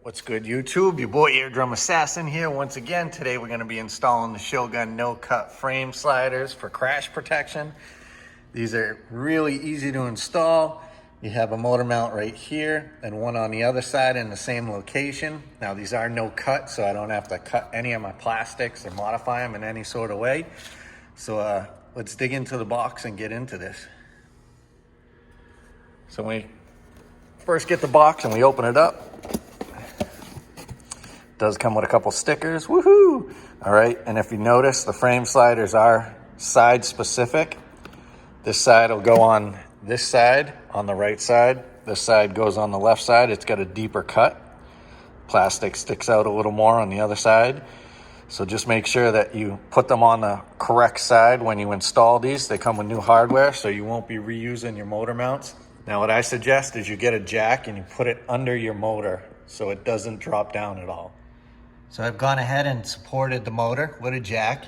What's good, YouTube? Your boy Eardrum Assassin here once again. Today we're going to be installing the Shogun no-cut frame sliders for crash protection. These are really easy to install. You have a motor mount right here and one on the other side in the same location. Now these are no-cut, so I don't have to cut any of my plastics or modify them in any sort of way. So let's dig into the box and get into this. So we first get the box and we open it up. Does come with a couple stickers, woohoo! All right, and if you notice, the frame sliders are side specific. This side will go on this side, on the right side. This side goes on the left side. It's got a deeper cut. Plastic sticks out a little more on the other side. So just make sure that you put them on the correct side when you install these. They come with new hardware, so you won't be reusing your motor mounts. Now what I suggest is you get a jack and you put it under your motor so it doesn't drop down at all. So I've gone ahead and supported the motor with a jack.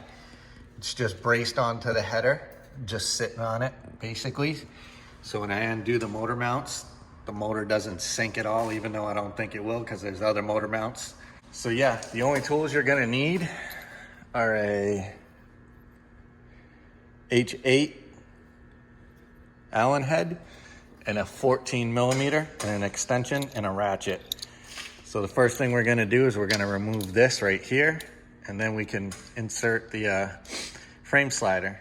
It's just braced onto the header, just sitting on it, basically. So when I undo the motor mounts, the motor doesn't sink at all, even though I don't think it will because there's other motor mounts. So yeah, the only tools you're gonna need are a H8 Allen head and a 14mm and an extension and a ratchet. So the first thing we're gonna do is we're gonna remove this right here, and then we can insert the frame slider.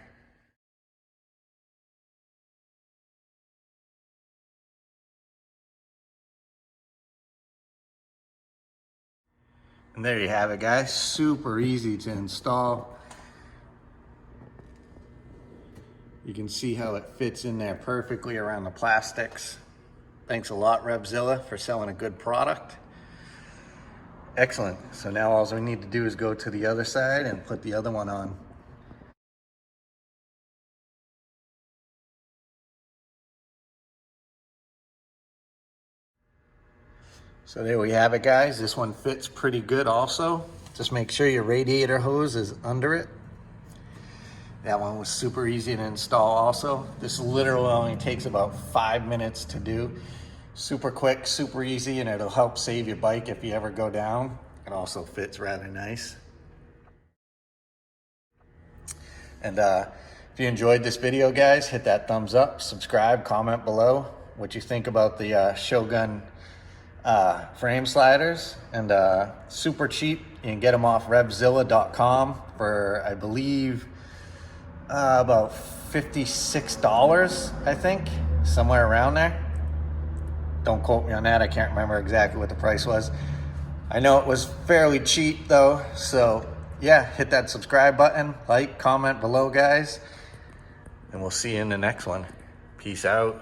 And there you have it, guys. Super easy to install. You can see how it fits in there perfectly around the plastics. Thanks a lot, Revzilla, for selling a good product. Excellent. So now all we need to do is go to the other side and put the other one on. So there we have it, guys. This one fits pretty good also. Just make sure your radiator hose is under it. That one was super easy to install also. This literally only takes about 5 minutes to do. Super quick, super easy, and it'll help save your bike if you ever go down. It also fits rather nice. And if you enjoyed this video, guys, hit that thumbs up, subscribe, comment below what you think about the Shogun frame sliders. And super cheap. You can get them off revzilla.com for, I believe, about $56, I think, somewhere around there. Don't quote me on that. I can't remember exactly what the price was. I know it was fairly cheap though. So yeah, hit that subscribe button, like, comment below, guys, and we'll see you in the next one. Peace out.